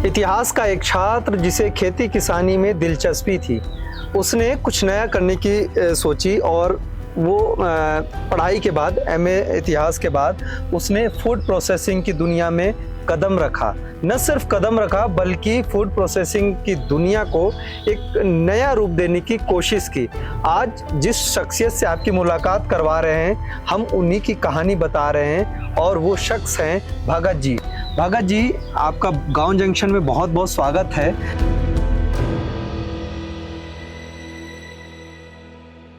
इतिहास का एक छात्र जिसे खेती किसानी में दिलचस्पी थी, उसने कुछ नया करने की सोची और वो पढ़ाई के बाद एमए इतिहास के बाद उसने फूड प्रोसेसिंग की दुनिया में कदम रखा। न सिर्फ कदम रखा बल्कि फूड प्रोसेसिंग की दुनिया को एक नया रूप देने की कोशिश की। आज जिस शख्सियत से आपकी मुलाकात करवा रहे हैं, हम उन्हीं की कहानी बता रहे हैं और वो शख्स हैं भगत जी। भगत जी, आपका गांव जंक्शन में बहुत बहुत स्वागत है।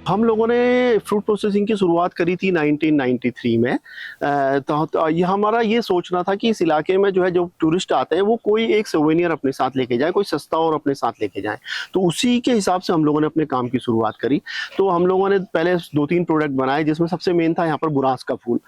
हम लोगों ने फ्रूट प्रोसेसिंग की शुरुआत करी थी 1993 में। तो ये हमारा ये सोचना था कि इस इलाके में जो है, जो टूरिस्ट आते हैं वो कोई एक सोवेनियर अपने साथ लेके जाए, कोई सस्ता और अपने साथ लेके जाए। तो उसी के हिसाब से हम लोगों ने अपने काम की शुरुआत करी। तो हम लोगों ने पहले 2-3 प्रोडक्ट बनाए, जिसमें सबसे मेन था यहाँ पर बुरांस का फूल।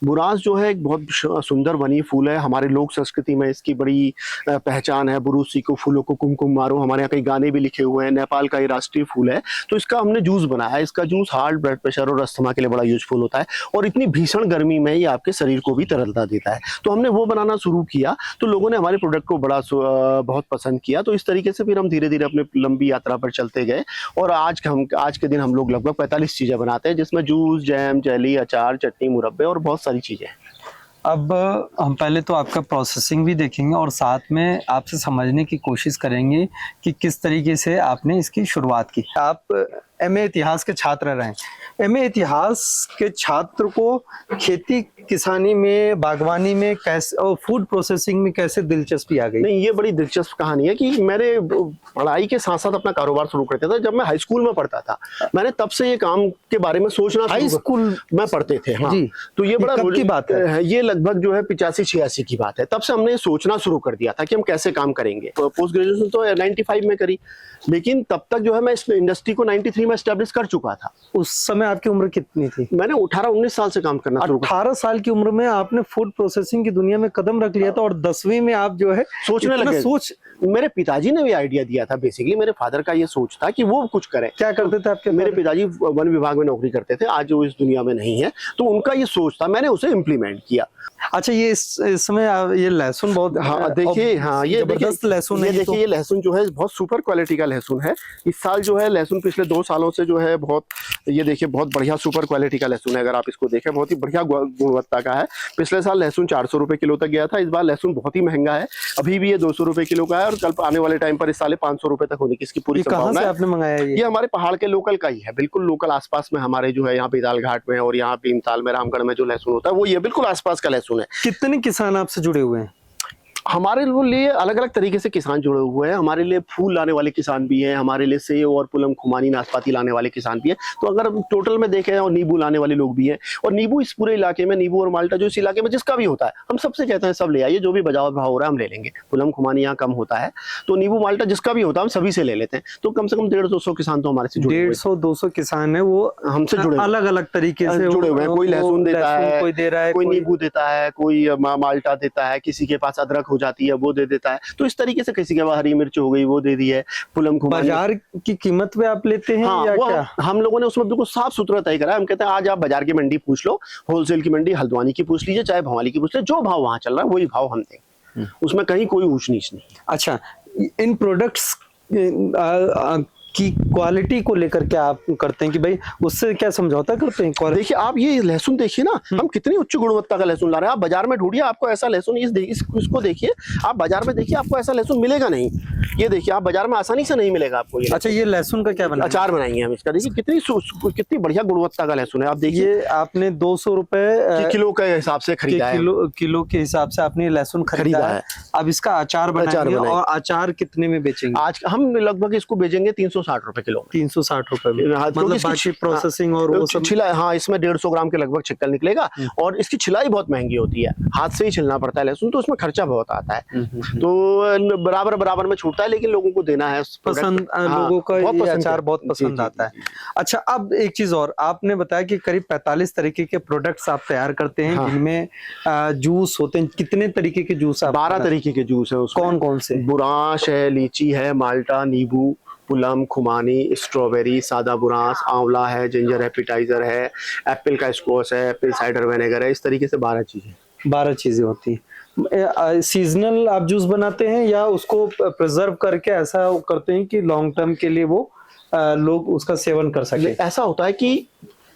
बुरांस जो है एक बहुत सुंदर बनी फूल है। हमारे लोक संस्कृति में इसकी बड़ी पहचान है। बुरुसी को फूलों को कुमकुम मारो, हमारे यहाँ कई गाने भी लिखे हुए हैं। नेपाल का ये राष्ट्रीय फूल है। तो इसका हमने जूस बनाया। इसका जूस हार्ट, ब्लड प्रेशर और अस्थमा के लिए बड़ा यूजफुल होता है और इतनी भीषण गर्मी में ये आपके शरीर को भी तरलता देता है। तो हमने वो बनाना शुरू किया, तो लोगों ने हमारे प्रोडक्ट को बहुत पसंद किया। तो इस तरीके से फिर हम धीरे धीरे अपने लंबी यात्रा पर चलते गए और आज के दिन हम लोग लगभग 45 चीजें बनाते हैं, जिसमें जूस, जैम, जेली, अचार, चटनी, मुरब्बे और बहुत सारी चीजें हैं। अब हम पहले तो आपका प्रोसेसिंग भी देखेंगे और साथ में आपसे समझने की कोशिश करेंगे कि किस तरीके से आपने इसकी शुरुआत की। आप एमए इतिहास के छात्र रहे। एमए इतिहास के छात्र को खेती किसानी में, बागवानी में कैसे और फूड प्रोसेसिंग में कैसे दिलचस्पी आ गई? नहीं, ये बड़ी दिलचस्प कहानी है कि मैंने पढ़ाई के साथ साथ अपना कारोबार शुरू करता था। जब मैं हाई स्कूल में पढ़ता था, मैंने तब से ये काम के बारे में सोचना। हाई स्कूल में पढ़ते थे, हाँ जी। तो ये बड़ा कब की बात है? ये लगभग जो है 85-86 की बात है। तब से हमने सोचना शुरू कर दिया था कि हम कैसे काम करेंगे। पोस्ट ग्रेजुएशन तो 95 में करी, लेकिन तब तक जो है मैं इस इंडस्ट्री को 93 में एस्टेब्लिश कर चुका था। उस समय आपकी उम्र कितनी थी? मैंने 18-19 साल से काम करना शुरू किया। 18 साल की उम्र में आपने फूड प्रोसेसिंग की दुनिया में कदम रख लिया था और 10वीं में आप जो है सोचने लगे। मेरे पिताजी ने भी आइडिया दिया था। बेसिकली मेरे फादर का ये सोच था कि वो कुछ करें। क्या करते थे आपके? मेरे पिताजी वन विभाग में नौकरी करते थे। आज वो इस दुनिया में नहीं है, तो उनका ये सोच था, मैंने उसे इम्प्लीमेंट किया। अच्छा, ये इस समय ये लहसुन बहुत, हाँ देखिए, हाँ ये जबरदस्त लहसुन है। ये देखिए, ये लहसुन जो है बहुत सुपर क्वालिटी का लहसुन है। इस साल जो है लहसुन पिछले 2 सालों से जो है बहुत, ये देखिए बहुत बढ़िया सुपर क्वालिटी का लहसुन है। अगर आप इसको देखें, बहुत ही बढ़िया गुणवत्ता का है। पिछले साल लहसुन 400 रुपए किलो तक गया था। इस बार लहसुन बहुत ही महंगा है। अभी भी ये 200 रुपए किलो का है और कल आने वाले टाइम पर इस साल 500 रुपए तक होने की इसकी पूरी संभावना है। आपने मंगाया ये हमारे पहाड़ के लोकल का ही है, बिल्कुल लोकल। आसपास में हमारे जो है यहाँ बेदाल घाट में और यहाँ भीमताल में, रामगढ़ में जो लहसुन होता है वो ये बिल्कुल आसपास का लहसुन है। कितने किसान आपसे जुड़े हुए हैं? हमारे लिए अलग अलग तरीके से किसान जुड़े हुए हैं। हमारे लिए फूल लाने वाले किसान भी हैं, हमारे लिए सेब और पुलम, खुमानी, नाशपाती लाने वाले किसान भी हैं। तो अगर टोटल में देखें, और नींबू लाने वाले लोग भी हैं। और नींबू इस पूरे इलाके में, नींबू और माल्टा जो इस इलाके में जिसका भी होता है, हम सबसे कहते हैं सब ले आइए, जो भी बाजार भाव हो रहा है हम ले लेंगे। पुलम, खुमानी यहाँ कम होता है, तो नींबू माल्टा जिसका भी होता है हम सभी से ले लेते हैं। तो कम से कम 150-200 किसान तो हमारे से जुड़े, 150-200 किसान है, वो हमसे जुड़े, अलग अलग तरीके से जुड़े हुए हैं। कोई लहसुन देता है, कोई दे रहा है, कोई नींबू देता है, कोई माल्टा देता है, किसी के पास अदरक हो जाती है वो दे देता है। तो इस तरीके से किसी के पास हरी मिर्च हो गई वो दे दी है। पुलम, खुमानी बाजार की कीमत पे आप लेते हैं? हाँ, या क्या? हम लोगों ने उसमें बिल्कुल साफ सुथरा तय करा है। हम कहते हैं आज आप बाजार की मंडी पूछ लो, होलसेल की मंडी हल्द्वानी की पूछ लीजिए, चाहे भवाली की पूछ लीजिए, जो भाव वहां चल रहा है वही भाव हम देंगे। उसमें कहीं कोई ऊंच नीच नहीं। अच्छा, इन प्रोडक्ट्स की क्वालिटी को लेकर क्या आप करते हैं कि भाई उससे क्या समझौता करते हैं? देखिए, आप ये लहसुन देखिए ना, हम कितनी उच्च गुणवत्ता का लहसुन ला रहे हैं। आप बाजार में ढूंढिए, आपको ऐसा लहसुन इसको देखिए, आप बाजार में देखिए, आपको ऐसा लहसुन मिलेगा नहीं। ये देखिए, आप बाजार में आसानी से नहीं मिलेगा आपको ये। अच्छा, ये लहसुन का क्या बना? अचार बनाएंगे हम इसका। देखिए कितनी बढ़िया गुणवत्ता का लहसुन है। आप देखिए, आपने 200 रुपए किलो के हिसाब से खरीदा है। किलो के हिसाब से आपने लहसुन खरीदा है। अब इसका अचार बनाएंगे और अचार कितने में बेचेंगे? आज हम लगभग इसको बेचेंगे 360 रुपए किलो। 360 रुपए में, मतलब बाकी प्रोसेसिंग और वो सब छिला। हाँ, इसमें 150 ग्राम के लगभग छिक्कल निकलेगा और इसकी छिलाई बहुत महंगी होती है। हाथ से ही छिलना पड़ता है लहसुन, तो उसमें खर्चा बहुत आता है। तो बराबर में छूटता है, लेकिन लोगों को देना है पसंद। लोगों को ये अचार बहुत पसंद आता है। अच्छा, अब एक चीज और, आपने बताया कि करीब 45 तरीके के प्रोडक्ट्स आप तैयार करते हैं, जिनमें जूस होते हैं। कितने तरीके के जूस? 12 तरीके के जूस है। कौन कौन से? बुरांश है, लीची है, माल्टा, नींबू, पुलम, खुमानी, स्ट्रॉबेरी, सादा बुरांस, आंवला है, जिंजर एपिटाइजर है, एप्पल का स्क्वॉश है, एप्पल साइडर विनेगर है। इस तरीके से 12 चीजें 12 चीजें होती हैं। सीजनल आप जूस बनाते हैं या उसको प्रिजर्व करके ऐसा करते हैं कि लॉन्ग टर्म के लिए वो लोग उसका सेवन कर सके? ऐसा होता है कि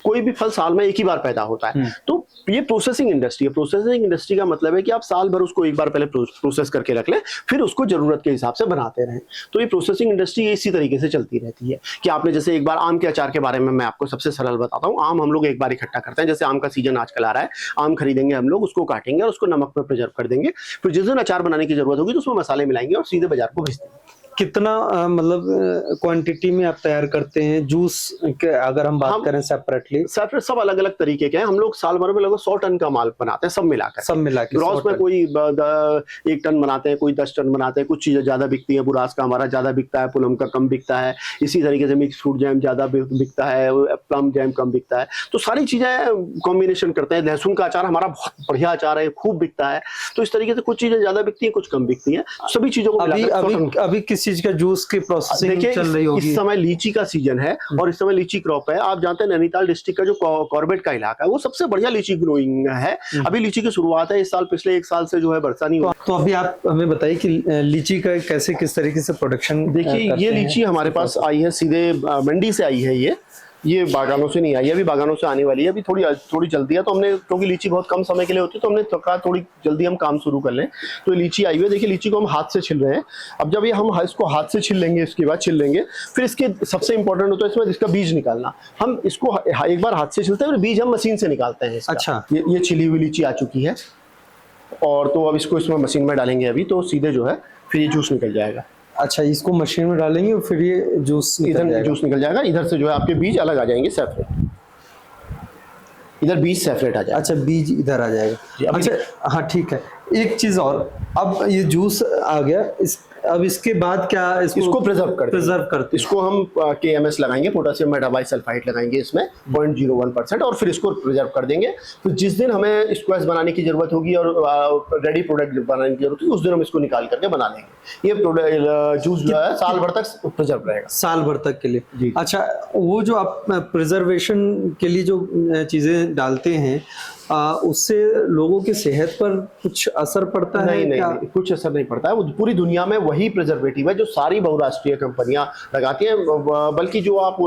कोई भी फल साल में एक ही बार पैदा होता है, तो ये प्रोसेसिंग इंडस्ट्री है। प्रोसेसिंग इंडस्ट्री का मतलब है कि आप साल भर उसको एक बार पहले प्रोसेस करके रख लें, फिर उसको जरूरत के हिसाब से बनाते रहें। तो ये प्रोसेसिंग इंडस्ट्री इसी तरीके से चलती रहती है कि आपने जैसे एक बार आम के अचार के बारे में मैं आपको सबसे सरल बताता हूँ। आम हम लोग एक बार इकट्ठा करते हैं, जैसे आम का सीजन आजकल आ रहा है, आम खरीदेंगे हम लोग, उसको काटेंगे और उसको नमक में प्रिजर्व कर देंगे। फिर जिस दिन अचार बनाने की जरूरत होगी तो उसमें मसाले मिलाएंगे और सीधे बाजार को भेज देंगे। कितना मतलब क्वांटिटी में आप तैयार करते हैं जूस के, अगर हम बात करें सेपरेटली? सेपरेट सब अलग अलग तरीके के हैं। हम लोग साल भर में लगभग 100 टन का माल बनाते हैं, सब मिलाकर। ग्रॉस में कोई 1 टन बनाते हैं, कोई 10 टन बनाते हैं। कुछ चीजें ज्यादा बिकती है, बुरास का हमारा ज्यादा बिकता है, पुलम का कम बिकता है। इसी तरीके से मिक्स फ्रूट जैम ज्यादा बिकता है, प्लम जैम कम बिकता है। तो सारी चीजें कॉम्बिनेशन करते हैं। लहसुन का अचार हमारा बहुत बढ़िया अचार है, खूब बिकता है। तो इस तरीके से कुछ चीजें ज्यादा बिकती है, कुछ कम बिकती है। सभी चीजों को अभी किस चीज का जूस की प्रोसेसिंग चल रही होगी? इस समय लीची का सीजन है और इस समय लीची क्रॉप है। आप जानते हैं नैनीताल डिस्ट्रिक्ट का जो कॉर्बेट का इलाका है वो सबसे बढ़िया लीची ग्रोइंग है। अभी लीची की शुरुआत है इस साल, पिछले 1 साल से जो है वर्षा नहीं हुई। तो अभी आप हमें बताइए कि लीची का कैसे किस तरीके से प्रोडक्शन? देखिए ये लीची हमारे पास आई है सीधे मंडी से आई है। ये बागानों से नहीं आई है, अभी बागानों से आने वाली है। अभी थोड़ी जल्दी है, तो हमने, क्योंकि लीची बहुत कम समय के लिए होती है, तो हमने कहा थोड़ी जल्दी हम काम शुरू कर लें। तो लीची आई हुई है। देखिए लीची को हम हाथ से छिल रहे हैं। अब जब ये हम इसको हाथ से छिल लेंगे, इसके बाद छिल लेंगे, फिर इसके सबसे इंपॉर्टेंट होता है इसमें इसका बीज निकालना। हम इसको एक बार हाथ से छिलते हैं और बीज हम मशीन से निकालते हैं इसका। अच्छा, ये छिली हुई लीची आ चुकी है और तो अब इसको इसमें मशीन में डालेंगे अभी, तो सीधे जो है फिर ये जूस निकल जाएगा। अच्छा, इसको मशीन में डालेंगे और फिर ये जूस इधर जूस निकल जाएगा। इधर से जो है आपके बीज अलग आ जाएंगे, सेपरेट। इधर बीज सेपरेट आ जाएगा। अच्छा, बीज इधर आ जाएगा। अच्छा, हाँ ठीक है। एक चीज और, अब ये जूस आ गया, अब इसके बाद क्या? इसको प्रिजर्व करते हैं। इसको हम KMS लगाएंगे, पोटेशियम मेटाबाइसल्फाइड लगाएंगे इसमें 0.01% और फिर इसको प्रिजर्व कर देंगे। तो जिस दिन हमें स्क्वैश बनाने की जरूरत होगी और रेडी प्रोडक्ट बनाने की जरूरत होगी, उस दिन हम इसको निकाल करके बना लेंगे। ये जूस जो है साल भर तक प्रिजर्व रहेगा, साल भर तक के लिए। अच्छा, वो जो आप प्रिजर्वेशन के लिए जो चीजें डालते हैं, उससे लोगों की सेहत पर कुछ असर पड़ता है? नहीं, कुछ असर नहीं पड़ता है। वो पूरी दुनिया में वही प्रिजर्वेटिव है जो सारी बहुराष्ट्रीय कंपनियां लगाती हैं। बल्कि जो आप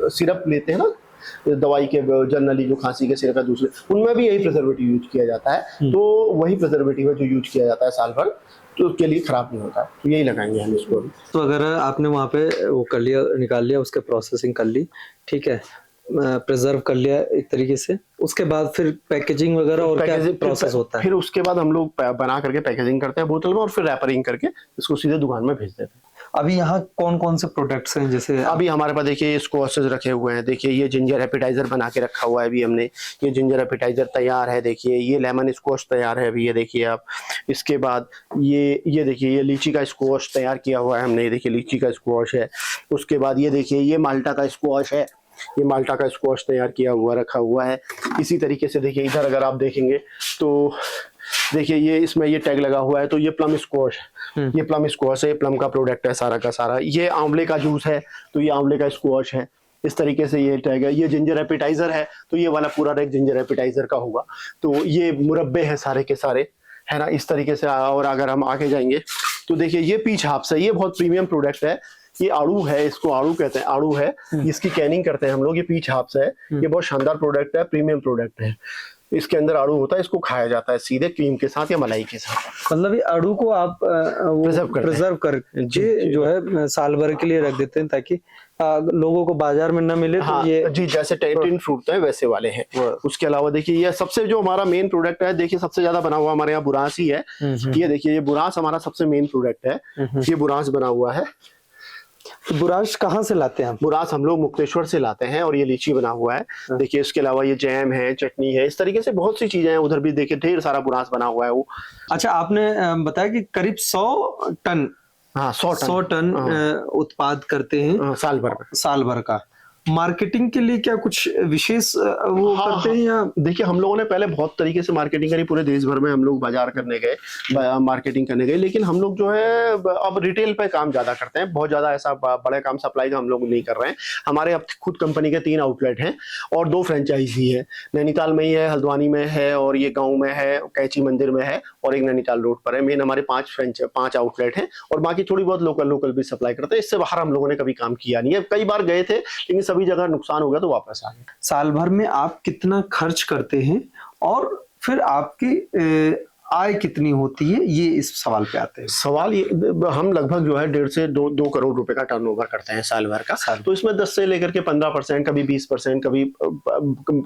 सिरप लेते हैं ना दवाई के, जनरली जो खांसी के सिरप है दूसरे, उनमें भी यही प्रिजर्वेटिव यूज किया जाता है। तो वही प्रिजर्वेटिव है जो यूज किया जाता है साल भर, तो उसके लिए खराब नहीं होता है। तो यही लगाएंगे हम इसको। तो अगर आपने वहाँ पे वो कर लिया, निकाल लिया, उसके प्रोसेसिंग कर ली, ठीक है, प्रिजर्व कर लिया एक तरीके से, उसके बाद फिर पैकेजिंग वगैरह और क्या प्रोसेस होता है? फिर उसके बाद हम लोग बना करके पैकेजिंग करते हैं बोतल में और फिर रैपरिंग करके इसको सीधे दुकान में भेज देते हैं। अभी यहाँ कौन कौन से प्रोडक्ट्स हैं? जैसे अभी हमारे पास देखिए स्क्वैशेस रखे हुए हैं। देखिए ये जिंजर एपिटाइजर बना के रखा हुआ है अभी हमने। ये जिंजर एपिटाइजर तैयार है। देखिए ये लेमन स्क्वैश तैयार है अभी, ये देखिए आप। इसके बाद ये देखिए ये लीची का स्क्वैश तैयार किया हुआ है हमने। ये देखिए लीची का स्क्वैश है। उसके बाद ये देखिए ये माल्टा का स्क्वैश है। ये माल्टा का स्क्वैश तैयार किया हुआ रखा हुआ है। इसी तरीके से देखिए इधर अगर आप देखेंगे तो देखिए ये इसमें ये टैग लगा हुआ है। तो ये प्लम स्क्वैश, ये प्लम स्क्वैश है, ये प्लम का प्रोडक्ट है सारा का सारा। ये आंवले का जूस है, तो ये आंवले का स्क्वैश है। इस तरीके से ये टैग है। ये जिंजर एपिटाइजर है, तो ये वाला पूरा रैक जिंजर एपिटाइजर का होगा। तो ये मुरब्बे हैं सारे के सारे, है ना, इस तरीके से। और अगर हम आगे जाएंगे तो देखिए ये पीच हाप्स है। ये बहुत प्रीमियम प्रोडक्ट है। ये आड़ू है, इसको आड़ू कहते हैं, आड़ू है। इसकी कैनिंग करते हैं हम लोग। ये पीच हाप्स है। ये बहुत शानदार प्रोडक्ट है, प्रीमियम प्रोडक्ट है। इसके अंदर आड़ू होता है, इसको खाया जाता है सीधे क्रीम के साथ या मलाई के साथ। मतलब ये आड़ू को आप प्रिजर्व करके जो है साल भर के लिए रख देते हैं ताकि लोगों को बाजार में न मिले। हाँ, तो ये जी, जैसे टेरिन फ्रूट है वैसे वाले हैं। उसके अलावा देखिए ये सबसे जो हमारा मेन प्रोडक्ट है, देखिए सबसे ज्यादा बना हुआ हमारे यहाँ बुरांस ही है। ये देखिए ये बुरांस हमारा सबसे मेन प्रोडक्ट है। ये बुरांस बना हुआ है। तो बुरांस कहाँ से लाते हैं? बुरांस हम लोग मुक्तेश्वर से लाते हैं और ये लीची बना हुआ है। देखिए इसके अलावा ये जैम है, चटनी है, इस तरीके से बहुत सी चीजें हैं। उधर भी देखिए ढेर सारा बुरांस बना हुआ है वो। अच्छा, आपने बताया कि करीब 100 टन, हाँ 100 टन उत्पाद करते हैं साल भर में। साल भर का। मार्केटिंग के लिए क्या कुछ विशेष वो हाँ, करते हैं या? देखिए हम लोगों ने पहले बहुत तरीके से मार्केटिंग करी, पूरे देश भर में हम लोग बाजार करने गए, मार्केटिंग करने गए, लेकिन हम लोग जो है अब रिटेल पे काम ज्यादा करते हैं, बहुत ज्यादा ऐसा बड़े काम सप्लाई का हम लोग नहीं कर रहे हैं। हमारे अब खुद कंपनी के 3 आउटलेट हैं और 2 फ्रेंचाइजी है, नैनीताल में ही है, हल्द्वानी में है और ये गाँव में है, कैची मंदिर में है और एक नैनीताल रोड पर है। मेन हमारे 5 आउटलेट हैं और बाकी थोड़ी बहुत लोकल भी सप्लाई करते हैं। इससे बाहर हम लोगों ने कभी काम किया नहीं है। कई बार गए थे लेकिन सभी जगह नुकसान हो गया तो वापस आ गए। साल भर में आप कितना खर्च करते हैं और फिर आपकी आय कितनी होती है, ये इस सवाल पे आते हैं। सवाल ये, हम लगभग जो है 1.5 से 2 करोड़ रुपए का टर्नओवर करते हैं साल भर का। तो इसमें 10 से लेकर के 15%, कभी 20%, कभी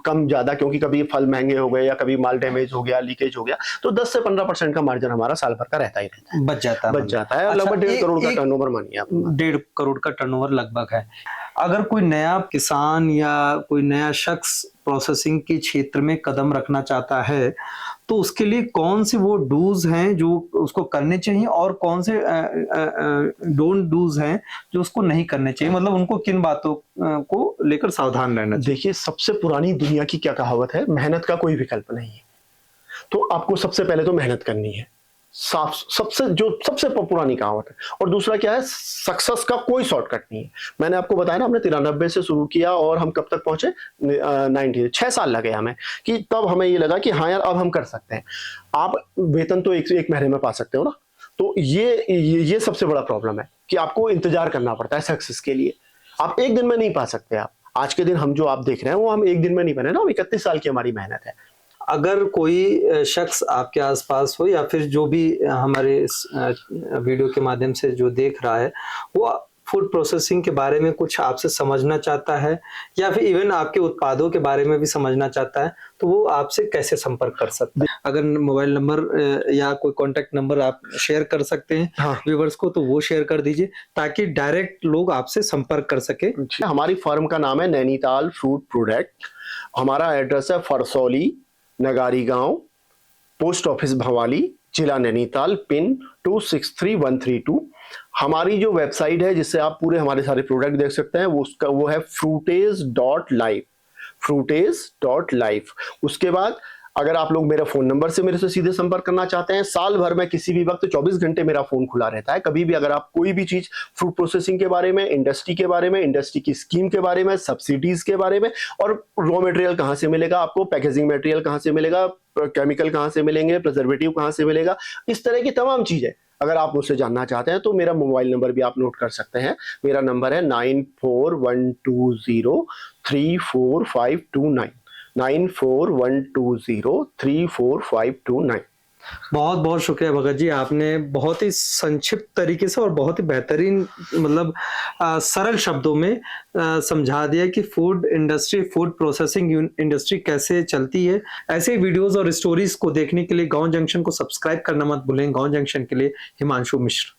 कम ज्यादा, क्योंकि कभी फल महंगे हो गए या कभी माल डैमेज हो गया, लीकेज हो गया, तो 10 से 15% का मार्जिन हमारा साल भर का रहता ही रहता है, बच जाता है। लगभग 1.5 करोड़ का टर्नओवर मानिए आप। 1.5 करोड़ का टर्नओवर लगभग है। अगर कोई नया किसान या कोई नया शख्स प्रोसेसिंग के क्षेत्र में कदम रखना चाहता है तो उसके लिए कौन से वो डूज हैं जो उसको करने चाहिए और कौन से डोंट डूज हैं जो उसको नहीं करने चाहिए, मतलब उनको किन बातों को लेकर सावधान रहना चाहिए? देखिए, सबसे पुरानी दुनिया की क्या कहावत है, मेहनत का कोई विकल्प नहीं है। तो आपको सबसे पहले तो मेहनत करनी है, सबसे पुरानी कहावत है। और दूसरा क्या है, सक्सेस का कोई शॉर्टकट नहीं है। मैंने आपको बताया ना, हमने 93 से शुरू किया और हम कब तक पहुंचे, 6 साल लगे हमें, कि तब हमें ये लगा कि हाँ यार अब हम कर सकते हैं। आप वेतन तो एक महीने में पा सकते हो ना, तो ये सबसे बड़ा प्रॉब्लम है कि आपको इंतजार करना पड़ता है सक्सेस के लिए। आप एक दिन में नहीं पा सकते। आप आज के दिन हम जो आप देख रहे हैं वो हम एक दिन में नहीं बने ना, 31 साल की हमारी मेहनत है। अगर कोई शख्स आपके आसपास हो या फिर जो भी हमारे इस वीडियो के माध्यम से जो देख रहा है, वो फूड प्रोसेसिंग के बारे में कुछ आपसे समझना चाहता है या फिर इवन आपके उत्पादों के बारे में भी समझना चाहता है, तो वो आपसे कैसे संपर्क कर सकता है? अगर मोबाइल नंबर या कोई कॉन्टेक्ट नंबर आप शेयर कर सकते हैं व्यूअर्स को, तो वो शेयर कर दीजिए ताकि डायरेक्ट लोग आपसे संपर्क कर सके। हमारी फर्म का नाम है नैनीताल फूड प्रोडक्ट। हमारा एड्रेस है फरसौली, नगारी गांव, पोस्ट ऑफिस भवाली, जिला नैनीताल, पिन 263132। हमारी जो वेबसाइट है जिससे आप पूरे हमारे सारे प्रोडक्ट देख सकते हैं वो है fruitase.life। उसके बाद अगर आप लोग मेरे फोन नंबर से मेरे से सीधे संपर्क करना चाहते हैं, साल भर में किसी भी वक्त 24 घंटे मेरा फोन खुला रहता है। कभी भी अगर आप कोई भी चीज फूड प्रोसेसिंग के बारे में, इंडस्ट्री के बारे में, इंडस्ट्री की स्कीम के बारे में, सब्सिडीज के बारे में, और रॉ मटेरियल कहाँ से मिलेगा आपको, पैकेजिंग मटेरियल कहाँ से मिलेगा, केमिकल कहाँ से मिलेंगे, प्रिजर्वेटिव कहाँ से मिलेगा, इस तरह की तमाम चीजें अगर आप मुझसे जानना चाहते हैं तो मेरा मोबाइल नंबर भी आप नोट कर सकते हैं। मेरा नंबर है 9412034529, 9412034529। बहुत बहुत शुक्रिया भगत जी, आपने बहुत ही संक्षिप्त तरीके से और बहुत ही बेहतरीन मतलब सरल शब्दों में समझा दिया कि food industry, food processing industry कैसे चलती है। ऐसे वीडियोस और स्टोरीज को देखने के लिए गांव जंक्शन को सब्सक्राइब करना मत भूलें। गांव जंक्शन के लिए हिमांशु मिश्र।